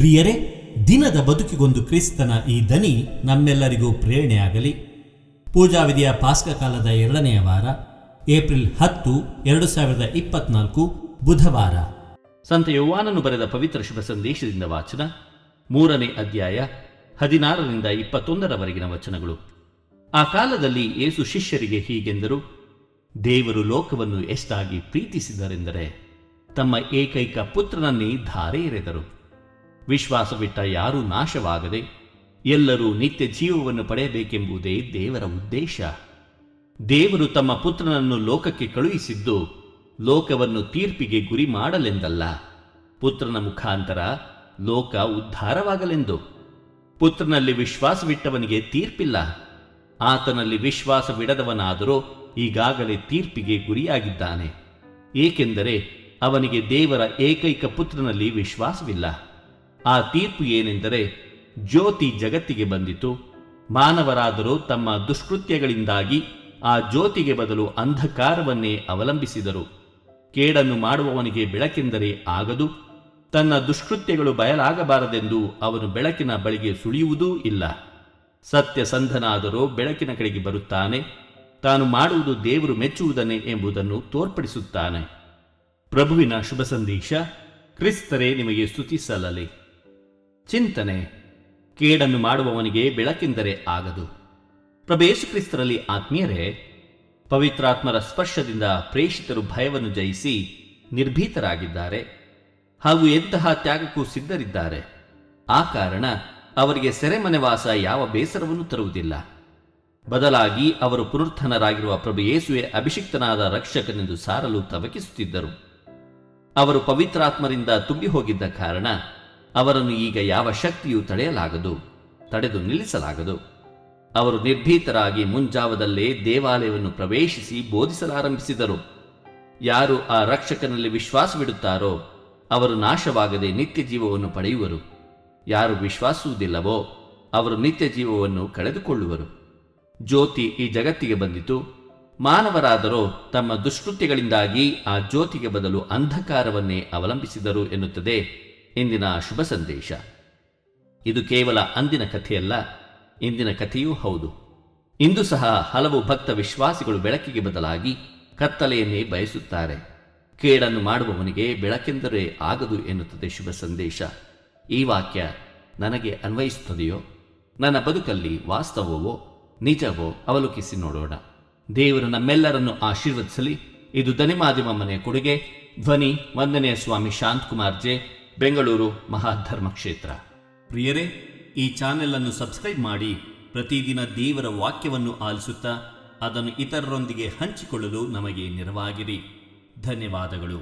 ಪ್ರಿಯರೇ, ದಿನದ ಬದುಕಿಗೊಂದು ಕ್ರಿಸ್ತನ ಈ ದನಿ ನಮ್ಮೆಲ್ಲರಿಗೂ ಪ್ರೇರಣೆಯಾಗಲಿ. ಪೂಜಾವಿಧಿಯ ಪಾಸ್ಕಕಾಲದ 2ನೆಯ ವಾರ, ಏಪ್ರಿಲ್ 10, 2024 ಬುಧವಾರ. ಸಂತ ಯೋವಾನನು ಬರೆದ ಪವಿತ್ರ ಶುಭ ಸಂದೇಶದಿಂದ ವಾಚನ, 3ನೇ ಅಧ್ಯಾಯ 16ರಿಂದ 21ರವರೆಗಿನ ವಚನಗಳು. ಆ ಕಾಲದಲ್ಲಿ ಯೇಸು ಶಿಷ್ಯರಿಗೆ ಹೀಗೆಂದರು, ದೇವರು ಲೋಕವನ್ನು ಎಷ್ಟಾಗಿ ಪ್ರೀತಿಸಿದರೆಂದರೆ ತಮ್ಮ ಏಕೈಕ ಪುತ್ರನನ್ನೇ ಧಾರೆ ಎರೆದರು. ವಿಶ್ವಾಸವಿಟ್ಟ ಯಾರೂ ನಾಶವಾಗದೆ ಎಲ್ಲರೂ ನಿತ್ಯ ಜೀವವನ್ನು ಪಡೆಯಬೇಕೆಂಬುದೇ ದೇವರ ಉದ್ದೇಶ. ದೇವರು ತಮ್ಮ ಪುತ್ರನನ್ನು ಲೋಕಕ್ಕೆ ಕಳುಹಿಸಿದ್ದು ಲೋಕವನ್ನು ತೀರ್ಪಿಗೆ ಗುರಿ ಮಾಡಲೆಂದಲ್ಲ, ಪುತ್ರನ ಮುಖಾಂತರ ಲೋಕ ಉದ್ಧಾರವಾಗಲೆಂದು. ಪುತ್ರನಲ್ಲಿ ವಿಶ್ವಾಸವಿಟ್ಟವನಿಗೆ ತೀರ್ಪಿಲ್ಲ. ಆತನಲ್ಲಿ ವಿಶ್ವಾಸವಿಡದವನಾದರೂ ಈಗಾಗಲೇ ತೀರ್ಪಿಗೆ ಗುರಿಯಾಗಿದ್ದಾನೆ, ಏಕೆಂದರೆ ಅವನಿಗೆ ದೇವರ ಏಕೈಕ ಪುತ್ರನಲ್ಲಿ ವಿಶ್ವಾಸವಿಲ್ಲ. ಆ ತೀರ್ಪು ಏನೆಂದರೆ, ಜ್ಯೋತಿ ಜಗತ್ತಿಗೆ ಬಂದಿತು, ಮಾನವರಾದರೂ ತಮ್ಮ ದುಷ್ಕೃತ್ಯಗಳಿಂದಾಗಿ ಆ ಜ್ಯೋತಿಗೆ ಬದಲು ಅಂಧಕಾರವನ್ನೇ ಅವಲಂಬಿಸಿದರು. ಕೇಡನ್ನು ಮಾಡುವವನಿಗೆ ಬೆಳಕೆಂದರೆ ಆಗದು, ತನ್ನ ದುಷ್ಕೃತ್ಯಗಳು ಬಯಲಾಗಬಾರದೆಂದು ಅವನು ಬೆಳಕಿನ ಬಳಿಗೆ ಸುಳಿಯುವುದೂ ಇಲ್ಲ. ಸತ್ಯಸಂಧನಾದರೂ ಬೆಳಕಿನ ಕಡೆಗೆ ಬರುತ್ತಾನೆ, ತಾನು ಮಾಡುವುದು ದೇವರು ಮೆಚ್ಚುವುದನ್ನೇ ಎಂಬುದನ್ನು ತೋರ್ಪಡಿಸುತ್ತಾನೆ. ಪ್ರಭುವಿನ ಶುಭ ಸಂದೇಶ. ಕ್ರಿಸ್ತರೇ ನಿಮಗೆ ಸ್ತುತಿ ಸಲ್ಲಲಿ. ಚಿಂತನೆ: ಕೇಡನ್ನು ಮಾಡುವವನಿಗೆ ಬೆಳಕೆಂದರೆ ಆಗದು. ಪ್ರಭು ಯೇಸು ಕ್ರಿಸ್ತರಲ್ಲಿ ಆತ್ಮೀಯರೇ, ಪವಿತ್ರಾತ್ಮರ ಸ್ಪರ್ಶದಿಂದ ಪ್ರೇಷಿತರು ಭಯವನ್ನು ಜಯಿಸಿ ನಿರ್ಭೀತರಾಗಿದ್ದಾರೆ ಹಾಗೂ ಎಂತಹ ತ್ಯಾಗಕ್ಕೂ ಸಿದ್ಧರಿದ್ದಾರೆ. ಆ ಕಾರಣ ಅವರಿಗೆ ಸೆರೆಮನೆವಾಸ ಯಾವ ಬೇಸರವನ್ನು ತರುವುದಿಲ್ಲ. ಬದಲಾಗಿ ಅವರು ಪುನರುತ್ಥಾನರಾಗಿರುವ ಪ್ರಭು ಯೇಸುವೆ ಅಭಿಷಿಕ್ತನಾದ ರಕ್ಷಕನೆಂದು ಸಾರಲು ತವಕಿಸುತ್ತಿದ್ದರು. ಅವರು ಪವಿತ್ರಾತ್ಮರಿಂದ ತುಂಬಿ ಹೋಗಿದ್ದ ಕಾರಣ ಅವರನ್ನು ಈಗ ಯಾವ ಶಕ್ತಿಯೂ ತಡೆದು ನಿಲ್ಲಿಸಲಾಗದು. ಅವರು ನಿರ್ಭೀತರಾಗಿ ಮುಂಜಾವದಲ್ಲೇ ದೇವಾಲಯವನ್ನು ಪ್ರವೇಶಿಸಿ ಬೋಧಿಸಲಾರಂಭಿಸಿದರು. ಯಾರು ಆ ರಕ್ಷಕನಲ್ಲಿ ವಿಶ್ವಾಸವಿಡುತ್ತಾರೋ ಅವರು ನಾಶವಾಗದೆ ನಿತ್ಯ ಜೀವವನ್ನು ಪಡೆಯುವರು. ಯಾರು ವಿಶ್ವಾಸುವುದಿಲ್ಲವೋ ಅವರು ನಿತ್ಯ ಜೀವವನ್ನು ಕಳೆದುಕೊಳ್ಳುವರು. ಜ್ಯೋತಿ ಈ ಜಗತ್ತಿಗೆ ಬಂದಿತು, ಮಾನವರಾದರೋ ತಮ್ಮ ದುಷ್ಕೃತ್ಯಗಳಿಂದಾಗಿ ಆ ಜ್ಯೋತಿಗೆ ಬದಲು ಅಂಧಕಾರವನ್ನೇ ಅವಲಂಬಿಸಿದರು ಎನ್ನುತ್ತದೆ ಇಂದಿನ ಶುಭ ಸಂದೇಶ. ಇದು ಕೇವಲ ಅಂದಿನ ಕಥೆಯಲ್ಲ, ಇಂದಿನ ಕಥೆಯೂ ಹೌದು. ಇಂದು ಸಹ ಹಲವು ಭಕ್ತ ವಿಶ್ವಾಸಿಗಳು ಬೆಳಕಿಗೆ ಬದಲಾಗಿ ಕತ್ತಲೆಯನ್ನೇ ಬಯಸುತ್ತಾರೆ. ಕೇಡನ್ನು ಮಾಡುವವನಿಗೆ ಬೆಳಕೆಂದರೆ ಆಗದು ಎನ್ನುತ್ತದೆ ಶುಭ ಸಂದೇಶ. ಈ ವಾಕ್ಯ ನನಗೆ ಅನ್ವಯಿಸುತ್ತದೆಯೋ? ನನ್ನ ಬದುಕಲ್ಲಿ ವಾಸ್ತವವೋ ನಿಜವೋ ಅವಲೋಕಿಸಿ ನೋಡೋಣ. ದೇವರು ನಮ್ಮೆಲ್ಲರನ್ನು ಆಶೀರ್ವದಿಸಲಿ. ಇದು ದನಿಮಾಧ್ಯಮ ಮನೆಯ ಕೊಡುಗೆ. ಧ್ವನಿ ವಂದನೆಯ ಸ್ವಾಮಿ ಶಾಂತಕುಮಾರ್ ಜೆ, ಬೆಂಗಳೂರು ಮಹಾಧರ್ಮ ಕ್ಷೇತ್ರ. ಪ್ರಿಯರೇ, ಈ ಚಾನೆಲ್ ಅನ್ನು ಸಬ್ಸ್ಕ್ರೈಬ್ ಮಾಡಿ ಪ್ರತಿದಿನ ದೇವರ ವಾಕ್ಯವನ್ನು ಆಲಿಸುತ್ತಾ ಅದನ್ನು ಇತರರೊಂದಿಗೆ ಹಂಚಿಕೊಳ್ಳಲು ನಮಗೆ ನೆರವಾಗಿರಿ. ಧನ್ಯವಾದಗಳು.